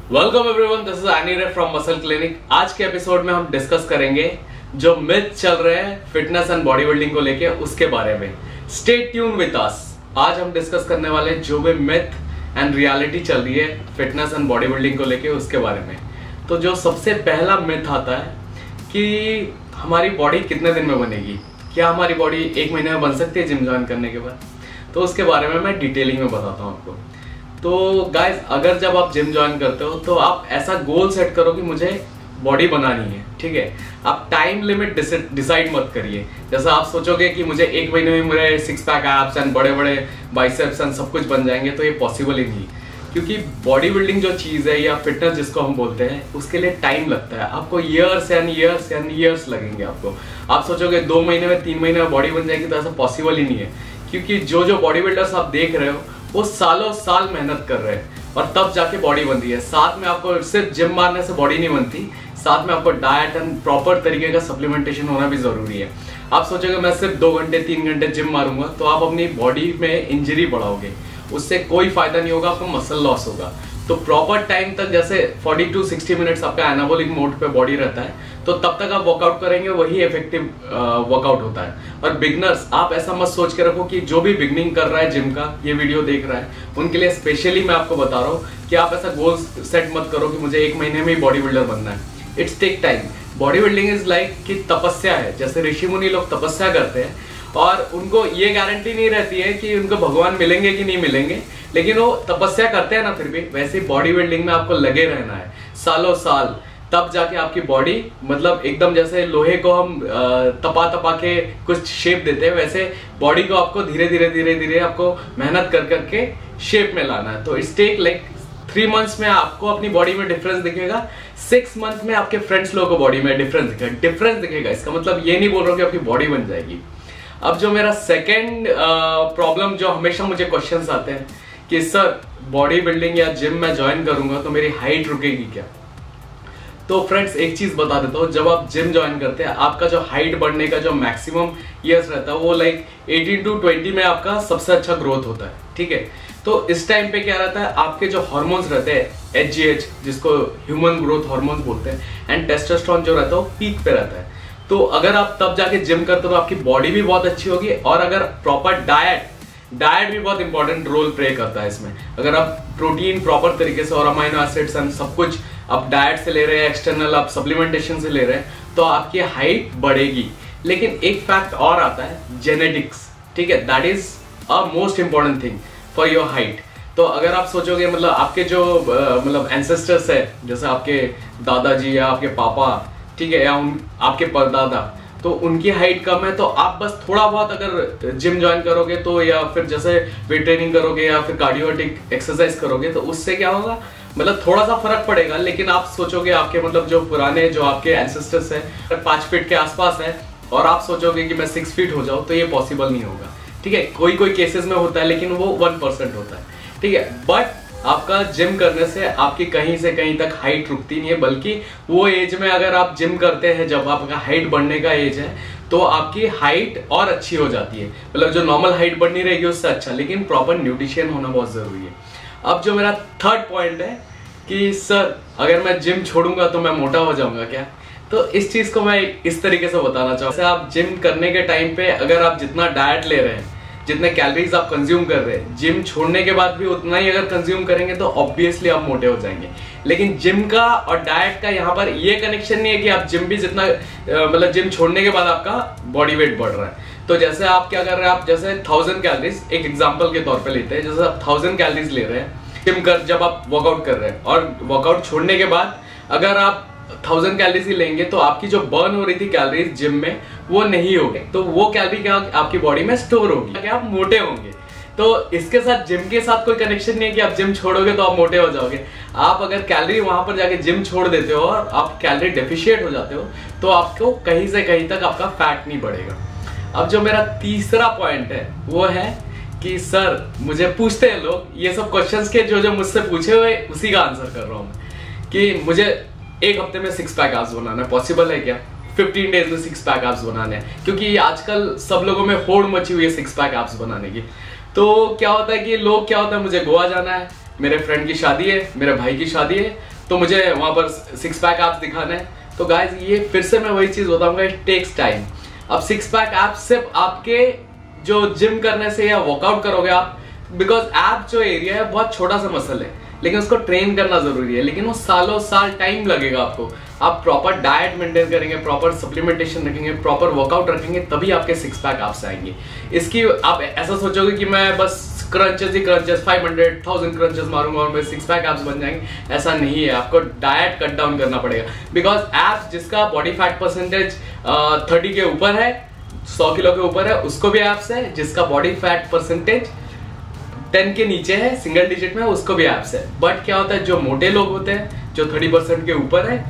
Welcome everyone, this is Aniruddh from muscle clinic. आज के episode में हम डिस्कस करेंगे जो मिथ चल रहे हैं फिटनेस एंड बॉडी बिल्डिंग को लेके उसके बारे में। Stay tune with us. आज हम डिस्कस करने वाले हैं जो भी मिथ एंड रियलिटी चल रही है फिटनेस एंड बॉडी बिल्डिंग को लेके उसके बारे में। तो जो सबसे पहला मिथ आता है कि हमारी बॉडी कितने दिन में बनेगी, क्या हमारी बॉडी 1 महीने में बन सकती है जिम ज्वाइन करने के बाद, तो उसके बारे में मैं डिटेलिंग में बताता हूँ आपको। तो गाइज, अगर जब आप जिम ज्वाइन करते हो तो आप ऐसा गोल सेट करो कि मुझे बॉडी बनानी है, ठीक है। आप टाइम लिमिट डिसाइड मत करिए। जैसा आप सोचोगे कि मुझे 1 महीने में मेरे 6 पैक एब्स एंड बड़े बड़े बाइसेप्स एंड सब कुछ बन जाएंगे, तो ये पॉसिबल ही नहीं। क्योंकि बॉडी बिल्डिंग जो चीज़ है या फिटनेस जिसको हम बोलते हैं, उसके लिए टाइम लगता है। आपको years and years and years लगेंगे आपको। आप सोचोगे 2 महीने में 3 महीने में बॉडी बन जाएगी, तो ऐसा पॉसिबल ही नहीं है। क्योंकि जो बॉडी बिल्डर्स आप देख रहे हो वो सालों साल मेहनत कर रहे हैं और तब जाके बॉडी बनती है। साथ में आपको सिर्फ जिम मारने से बॉडी नहीं बनती, साथ में आपको डाइट एंड प्रॉपर तरीके का सप्लीमेंटेशन होना भी जरूरी है। आप सोचोगे मैं सिर्फ 2 घंटे 3 घंटे जिम मारूंगा, तो आप अपनी बॉडी में इंजरी बढ़ाओगे, उससे कोई फायदा नहीं होगा, आपको मसल लॉस होगा। तो प्रॉपर टाइम तक, जैसे 40 to 60 मिनट्स आपका एनाबोलिक मोड पे बॉडी रहता है, तो तब तक आप वर्कआउट करेंगे, वही इफेक्टिव वर्कआउट होता है। और बिगनर्स, आप ऐसा मत सोच के रखो कि जो भी बिगनिंग कर रहा है जिम का, ये वीडियो देख रहा है, उनके लिए स्पेशली मैं आपको बता रहा हूँ कि आप ऐसा गोल सेट मत करो कि मुझे 1 महीने में ही बॉडी बिल्डर बनना है। It's take time. Body building is like कि तपस्या है। जैसे ऋषि मुनि लोग तपस्या करते हैं और उनको ये गारंटी नहीं रहती है कि उनको भगवान मिलेंगे कि नहीं मिलेंगे, लेकिन वो तपस्या करते हैं ना, फिर भी वैसे बॉडी बिल्डिंग में आपको लगे रहना है सालों साल, तब जाके आपकी बॉडी, मतलब एकदम जैसे लोहे को हम तपा के कुछ शेप देते हैं, वैसे बॉडी को आपको धीरे धीरे आपको मेहनत कर करके शेप में लाना है। तो इट्स टेक लाइक 3 मंथ्स में आपको अपनी बॉडी में डिफरेंस दिखेगा, 6 मंथ में आपके फ्रेंड्स लोगों को बॉडी में डिफरेंस दिखेगा। इसका मतलब ये नहीं बोल रहा हूँ कि आपकी बॉडी बन जाएगी। अब जो मेरा सेकेंड प्रॉब्लम, जो हमेशा मुझे क्वेश्चंस आते हैं कि सर बॉडी बिल्डिंग या जिम में ज्वाइन करूंगा तो मेरी हाइट रुकेगी क्या। तो फ्रेंड्स, एक चीज बता देता हूँ, जब आप जिम ज्वाइन करते हैं, आपका जो हाइट बढ़ने का जो मैक्सिमम ईयर्स रहता है वो लाइक 18 to 20 में आपका सबसे अच्छा ग्रोथ होता है, ठीक है। तो इस टाइम पे क्या रहता है, आपके जो हार्मोन्स रहते हैं HGH, जिसको ह्यूमन ग्रोथ हार्मोन्स बोलते हैं, एंड टेस्टोस्टेरोन जो रहता है वो पीक पे रहता है। तो अगर आप तब जाके जिम करते हो तो आपकी बॉडी भी बहुत अच्छी होगी, और अगर प्रॉपर डाइट भी बहुत इंपॉर्टेंट रोल प्ले करता है इसमें। अगर आप प्रोटीन प्रॉपर तरीके से और अमाइनो एसिड्स एंड सब कुछ आप डाइट से ले रहे हैं, एक्सटर्नल आप सप्लीमेंटेशन से ले रहे हैं, तो आपकी हाइट बढ़ेगी। लेकिन एक फैक्ट और आता है, जेनेटिक्स, ठीक है। That is a most important thing for your height. तो अगर आप सोचोगे, मतलब आपके जो मतलब एंसेस्टर्स है, जैसे आपके दादाजी या आपके पापा, ठीक है, या आपके परदादा, तो उनकी हाइट कम है, तो आप बस थोड़ा बहुत अगर जिम ज्वाइन करोगे तो, या फिर जैसे वेट ट्रेनिंग करोगे या फिर कार्डियोटिक एक्सरसाइज करोगे, तो उससे क्या होगा, मतलब थोड़ा सा फर्क पड़ेगा। लेकिन आप सोचोगे आपके मतलब जो पुराने जो आपके एंसेस्टर्स हैं 5 फीट के आसपास है, और आप सोचोगे कि मैं 6 फीट हो जाऊं, तो ये पॉसिबल नहीं होगा, ठीक है। कोई केसेस में होता है, लेकिन वो 1% होता है, ठीक है। बट आपका जिम करने से आपकी कहीं से कहीं तक हाइट रुकती नहीं है, बल्कि वो एज में अगर आप जिम करते हैं, जब आपका हाइट बढ़ने का एज है, तो आपकी हाइट और अच्छी हो जाती है। मतलब जो नॉर्मल हाइट बढ़नी रहेगी उससे अच्छा, लेकिन प्रॉपर न्यूट्रिशन होना बहुत जरूरी है। अब जो मेरा थर्ड पॉइंट है कि सर अगर मैं जिम छोड़ूंगा तो मैं मोटा हो जाऊंगा क्या, तो इस चीज को मैं इस तरीके से बताना चाहूँगा। आप जिम करने के टाइम पे अगर आप जितना डाइट ले रहे हैं, जितने कैलोरीज आप कंज्यूम कर रहे हैं, जिम छोड़ने के बाद भी उतना ही अगर कंज्यूम करेंगे तो ऑब्वियसली आप मोटे हो जाएंगे। लेकिन जिम का और डाइट का यहाँ पर ये कनेक्शन नहीं है कि आप जिम भी जितना मतलब जिम छोड़ने के बाद आपका बॉडी वेट बढ़ रहा है। तो जैसे आप क्या कर रहे हैं, आप जैसे 1000 कैलोरीज एक एग्जाम्पल के तौर पर लेते हैं, जैसे आप 1000 कैलोरीज ले रहे हैं जिम कर, जब आप वर्कआउट कर रहे हैं, और वर्कआउट छोड़ने के बाद अगर आप 1000 कैलोरीज ही लेंगे, तो आपकी जो बर्न हो रही थी कैलोरीज जिम में, वो नहीं होगी। तो वो कैलोरी क्या आपकी बॉडी में स्टोर होगी, क्या आप मोटे होंगे। तो इसके साथ जिम के साथ कोई कनेक्शन नहीं है कि आप जिम छोड़ोगे तो आप मोटे हो जाओगे। आप अगर कैलोरी वहां पर जाके जिम छोड़ देते हो और आप कैलोरी डेफिशिएट हो जाते हो, तो आपको कहीं से कहीं तक आपका फैट नहीं बढ़ेगा। अब जो मेरा तीसरा पॉइंट है वो है कि सर, मुझे पूछते हैं लोग ये सब क्वेश्चंस के जो मुझसे पूछे हुए, उसी का आंसर कर रहा हूँ कि मुझे 1 हफ्ते में 6 पैक एब्स बनाना है, पॉसिबल है क्या? 15 डेज में 6 पैक एब्स बनाने हैं, क्योंकि आजकल सब लोगों में होड़ मची हुई है 6 पैक एब्स बनाने की। तो क्या होता है कि लोग, क्या होता है, मुझे गोवा जाना है, मेरे फ्रेंड की शादी है, मेरे भाई की शादी है, तो मुझे वहां पर 6 पैक एब्स दिखाना है। तो गाइज ये फिर से मैं वही चीज बताऊंगा, इट टेक्स टाइम। अब 6 पैक एब्स सिर्फ आपके जो जिम करने से या वर्कआउट करोगे आप, बिकॉज एब जो एरिया है बहुत छोटा सा मसल है, लेकिन उसको ट्रेन करना जरूरी है, लेकिन वो सालों साल टाइम लगेगा आपको। आप प्रॉपर डाइट मेंटेन करेंगे, प्रॉपर सप्लीमेंटेशन रखेंगे, प्रॉपर वर्कआउट रखेंगे, तभी आपके 6 पैक एब्स आएंगे। इसकी आप ऐसा सोचोगे कि मैं बस क्रंचेस ही क्रंचेस 500,000 क्रंचेस मारूंगा और मेरे 6 पैक एब्स बन जाएंगे, ऐसा नहीं है। आपको डाइट कट डाउन करना पड़ेगा, बिकॉज एब्स जिसका बॉडी फैट परसेंटेज 30 के ऊपर है, 100 किलो के ऊपर है, उसको भी एब्स है। जिसका बॉडी फैट परसेंटेज 10 के नीचे है, सिंगल डिजिट में, उसको भी एब्स है। बट क्या होता है, जो मोटे लोग होते हैं जो 30% के ऊपर है,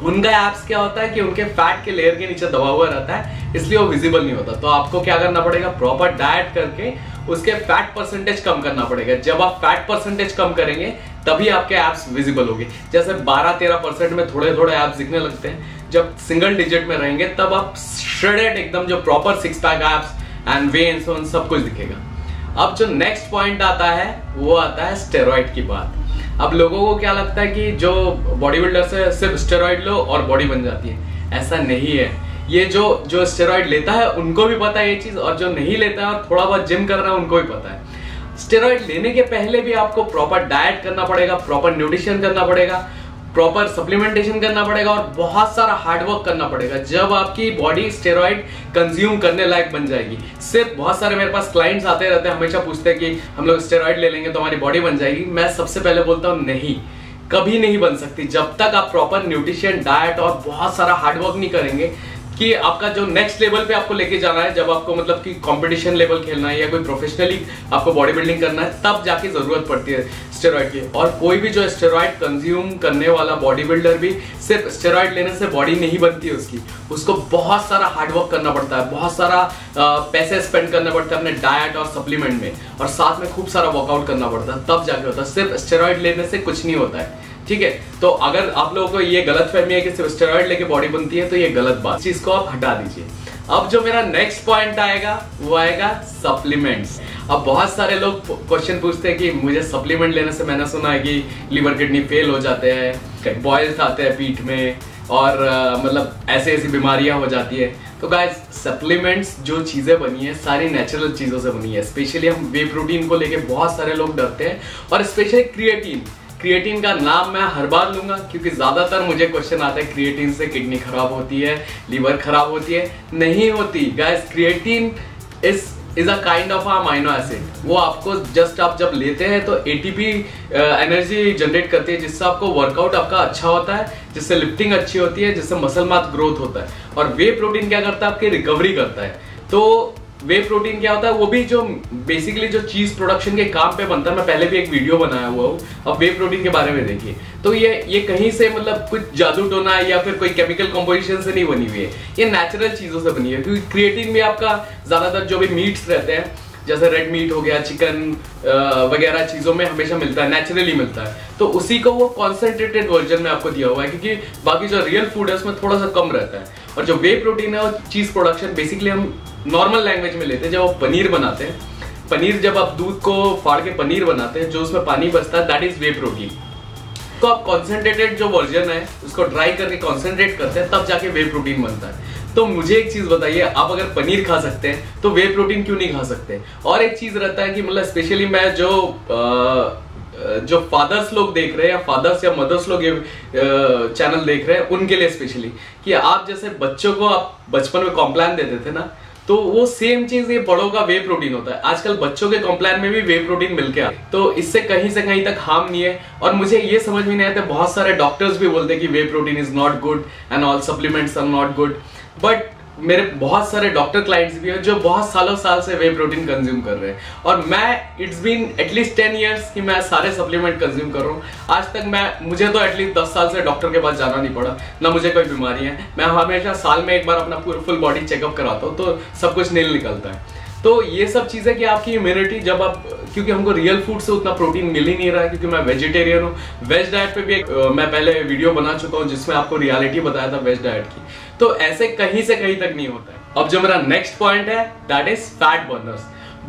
उनका एब्स क्या होता है कि उनके फैट के लेयर के नीचे दबा हुआ रहता है, इसलिए वो विजिबल नहीं होता। तो आपको क्या करना पड़ेगा, प्रॉपर डाइट करके उसके फैट परसेंटेज कम करना पड़ेगा। जब आप फैट परसेंटेज कम करेंगे तभी आपके एब्स विजिबल होंगे। जैसे 12-13% में थोड़े थोड़े एब्स दिखने लगते हैं, जब सिंगल डिजिट में रहेंगे तब आप श्रेडेड एकदम जो proper 6 pack abs and veins सब कुछ दिखेगा। अब जो नेक्स्ट पॉइंट आता है वो आता है स्टेरॉइड की बात। अब लोगों को क्या लगता है कि जो बॉडी बिल्डर से सिर्फ स्टेरॉइड लो और बॉडी बन जाती है, ऐसा नहीं है। ये जो स्टेरॉइड लेता है उनको भी पता है ये चीज, और जो नहीं लेता है और थोड़ा बहुत जिम कर रहा है उनको भी पता है। स्टेरॉइड लेने के पहले भी आपको प्रॉपर डाइट करना पड़ेगा, प्रॉपर न्यूट्रिशन करना पड़ेगा, प्रॉपर सप्लीमेंटेशन करना पड़ेगा और बहुत सारा हार्डवर्क करना पड़ेगा, जब आपकी बॉडी स्टेरॉइड कंज्यूम करने लायक बन जाएगी। सिर्फ बहुत सारे मेरे पास क्लाइंट्स आते रहते हैं, हमेशा पूछते हैं कि हम लोग स्टेरॉइड ले लेंगे तो हमारी बॉडी बन जाएगी। मैं सबसे पहले बोलता हूँ नहीं, कभी नहीं बन सकती जब तक आप प्रॉपर न्यूट्रिशन, डाइट और बहुत सारा हार्डवर्क नहीं करेंगे। कि आपका जो नेक्स्ट लेवल पे आपको लेके जाना है, जब आपको मतलब कि कंपटीशन लेवल खेलना है या कोई प्रोफेशनली आपको बॉडी बिल्डिंग करना है, तब जाके जरूरत पड़ती है स्टेरॉइड की। और कोई भी जो स्टेरॉइड कंज्यूम करने वाला बॉडी बिल्डर भी सिर्फ स्टेरॉइड लेने से बॉडी नहीं बनती है उसकी। उसको बहुत सारा हार्डवर्क करना पड़ता है, बहुत सारा पैसे स्पेंड करना पड़ता है अपने डाइट और सप्लीमेंट में, और साथ में खूब सारा वर्कआउट करना पड़ता है, तब जाके होता है। सिर्फ स्टेरॉइड लेने से कुछ नहीं होता है, ठीक है। तो अगर आप लोगों को ये गलत फहमी है कि सिर्फ स्टेरॉइड लेके बॉडी बनती है, तो ये गलत बात, चीज को आप हटा दीजिए। अब जो मेरा नेक्स्ट पॉइंट आएगा वो आएगा सप्लीमेंट्स। अब बहुत सारे लोग क्वेश्चन पूछते हैं कि मुझे सप्लीमेंट लेने से, मैंने सुना है कि लीवर किडनी फेल हो जाते हैं, बॉयल्स आते हैं पीठ में, और मतलब ऐसी बीमारियां हो जाती है। तो गाइस, सप्लीमेंट्स जो चीजें बनी है सारी नेचुरल चीजों से बनी है। स्पेशली हम वे प्रोटीन को लेके बहुत सारे लोग डरते हैं, और स्पेशली क्रिएटिन का नाम मैं हर बार लूंगा, क्योंकि ज्यादातर मुझे क्वेश्चन आता है क्रिएटिन से किडनी खराब होती है, लीवर खराब होती है। नहीं होती guys, creatine is a kind of amino acid. वो आपको जस्ट आप जब लेते हैं तो एटीपी एनर्जी जनरेट करती है, जिससे आपको वर्कआउट आपका अच्छा होता है, जिससे लिफ्टिंग अच्छी होती है, जिससे मसल मास ग्रोथ होता है। और वे प्रोटीन क्या करता है, आपकी रिकवरी करता है। तो वे प्रोटीन क्या होता है, वो भी जो बेसिकली जो चीज प्रोडक्शन के काम पे बनता है। मैं पहले भी एक वीडियो बनाया हुआ हूँ, अब वे प्रोटीन के बारे में देखिए। तो ये कहीं से मतलब कुछ जादू टोना है या फिर कोई केमिकल कंपोजिशन से नहीं बनी हुई है, ये नेचुरल चीजों से बनी है। क्योंकि क्रिएटिन भी आपका ज्यादातर जो भी मीट्स रहते हैं, जैसे रेड मीट हो गया, चिकन वगैरह चीजों में हमेशा मिलता है, नेचुरली मिलता है। तो उसी को वो कॉन्सेंट्रेटेड वर्जन में आपको दिया हुआ है, क्योंकि बाकी जो रियल फूड है उसमें थोड़ा सा कम रहता है। और जो वे प्रोटीन है वो चीज प्रोडक्शन बेसिकली हम नॉर्मल लैंग्वेज में लेते हैं। जब आप पनीर बनाते हैं, पनीर जब आप दूध को फाड़ के पनीर बनाते हैं, जो उसमें पानी बचता है, दैट इज वे प्रोटीन। तो आप कॉन्सेंट्रेटेड जो वर्जन है उसको ड्राई करके कॉन्सेंट्रेट करते हैं, तब जाके वे प्रोटीन बनता है। तो मुझे एक चीज बताइए, आप अगर पनीर खा सकते हैं तो वे प्रोटीन क्यों नहीं खा सकते? और एक चीज रहता है कि मतलब स्पेशली मैं जो फादर्स लोग देख रहे हैं, या फादर्स या मदर्स लोग ये चैनल देख रहे हैं, उनके लिए स्पेशली, कि आप जैसे बच्चों को आप बचपन में कॉम्प्लान देते थे ना, तो वो सेम चीज ये बड़ों का वे प्रोटीन होता है। आजकल बच्चों के कॉम्प्लान में भी वे प्रोटीन मिलके आ, तो इससे कहीं से कहीं तक हार्म नहीं है। और मुझे ये समझ में नहीं आता, बहुत सारे डॉक्टर्स भी बोलते हैं कि whey protein is not good and all supplements are not good. But मेरे बहुत सारे डॉक्टर क्लाइंट्स भी हैं जो बहुत साल से वे प्रोटीन कंज्यूम कर रहे हैं, और मैं इट्स बीन एटलीस्ट 10 years कि मैं सारे सप्लीमेंट कंज्यूम कर रहा हूँ। आज तक मुझे तो एटलीस्ट 10 साल से डॉक्टर के पास जाना नहीं पड़ा, ना मुझे कोई बीमारी है। मैं हमेशा साल में एक बार अपना पूरा फुल बॉडी चेकअप कराता हूँ, तो सब कुछ नील निकलता है। तो ये सब चीजें कि आपकी इम्यूनिटी जब आप, क्योंकि हमको रियल फूड से उतना प्रोटीन मिल ही नहीं रहा है, क्योंकि मैं वेजिटेरियन हूँ। वेज डाइट पे भी एक मैं पहले वीडियो बना चुका हूँ जिसमें आपको रियलिटी बताया था वेज डाइट की। तो ऐसे कहीं से कहीं तक नहीं होता है। अब जो मेरा नेक्स्ट पॉइंट है, दैट इज फैट बर्नर्स।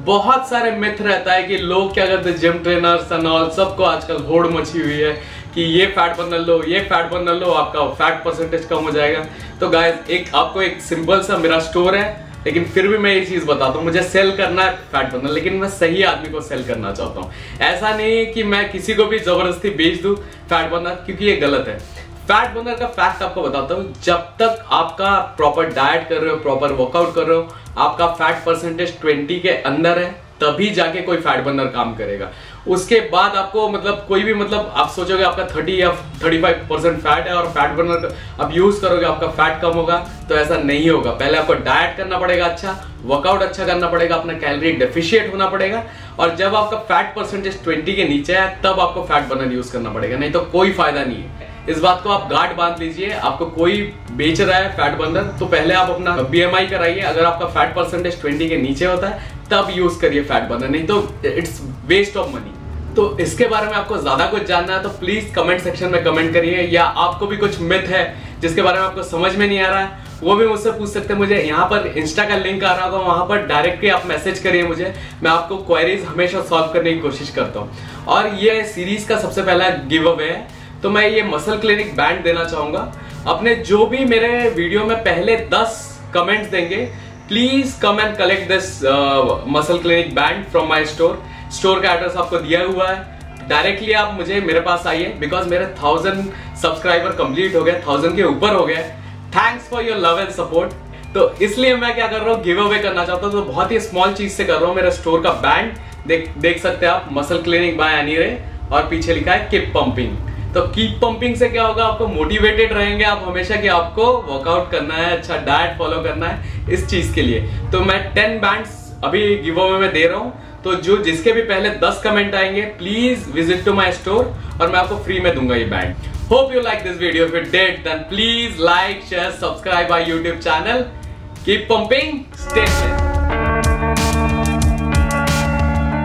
बहुत सारे मिथ रहता है कि लोग क्या करते हैं, जिम ट्रेनर्स एंड ऑल, सबको आजकल होड़ मची हुई है कि ये फैट बर्नर लो, ये फैट बर्नर लो, आपका फैट परसेंटेज कम हो जाएगा। तो गाइस आपको एक सिंपल सा मेरा स्टोर है, लेकिन फिर भी मैं ये चीज बताता हूँ, मुझे सेल करना है फैट बर्नर, लेकिन मैं सही आदमी को सेल करना चाहता हूँ। ऐसा नहीं कि मैं किसी को भी जबरदस्ती बेच दूं फैट बर्नर, क्योंकि ये गलत है। फैट बर्नर का फैक्ट आपको बताता हूँ, जब तक आपका प्रॉपर डाइट कर रहे हो, प्रॉपर वर्कआउट कर रहे हो, आपका फैट परसेंटेज 20 के अंदर है, तभी जाके कोई फैट बर्नर काम करेगा। उसके बाद आपको मतलब कोई भी मतलब आप सोचोगे आपका 30 या 35% फैट है और फैट बर्नर आप यूज करोगे आपका फैट कम होगा, तो ऐसा नहीं होगा। पहले आपको डाइट करना पड़ेगा, अच्छा वर्कआउट अच्छा करना पड़ेगा, अपना कैलोरी डेफिशिएंट होना पड़ेगा, और जब आपका फैट परसेंटेज 20 के नीचे है तब आपको फैट बर्नर यूज करना पड़ेगा, नहीं तो कोई फायदा नहीं है। इस बात को आप गांठ बांध लीजिए। आपको कोई बेच रहा है फैट बर्नर तो पहले आप अपना BMI कराइए, अगर आपका फैट परसेंटेज 20 के नीचे होता है तब यूज करिए फैट बर्नर, नहीं तो इट्स वेस्ट ऑफ मनी। तो इसके बारे में आपको ज्यादा कुछ जानना है तो प्लीज कमेंट सेक्शन में कमेंट करिए, या आपको भी कुछ मिथ है जिसके बारे में आपको समझ में नहीं आ रहा है वो भी मुझसे पूछ सकते हैं। मुझे यहाँ पर इंस्टा का लिंक आ रहा होगा, वहां पर डायरेक्टली आप मैसेज करिए मुझे, मैं आपको क्वेरीज हमेशा सॉल्व करने की कोशिश करता हूँ। और ये सीरीज का सबसे पहला गिव अवे है, तो मैं ये मसल क्लिनिक बैंड देना चाहूंगा। अपने जो भी मेरे वीडियो में पहले 10 कमेंट्स देंगे, please come and collect this muscle clinic banned from my store. Store का एड्रेस आपको दिया हुआ है, डायरेक्टली आप मुझे मेरे पास आइए, बिकॉज मेरे 1000 सब्सक्राइबर कंप्लीट हो गए, 1000 के ऊपर हो गए। Thanks for your love and support. तो इसलिए मैं क्या कर रहा हूँ, गिव अवे करना चाहता हूँ, तो बहुत ही स्मॉल चीज से कर रहा हूँ। मेरे स्टोर का बैंड देख सकते हैं आप, मसल क्लिनिक बाय एनी रे, और पीछे लिखा है कीप पंपिंग। तो कीप पंपिंग से क्या होगा, आपको मोटिवेटेड रहेंगे आप हमेशा कि आपको वर्कआउट करना है, अच्छा डाइट फॉलो करना है इस चीज के लिए। तो मैं 10 बैंड्स अभी गिव अवे में दे रहा हूँ, तो जो जिसके भी पहले 10 कमेंट आएंगे please visit to my store और मैं आपको फ्री में दूंगा ये band. Hope you like this video. If you did then please like, share, subscribe my YouTube channel. Keep pumping, stay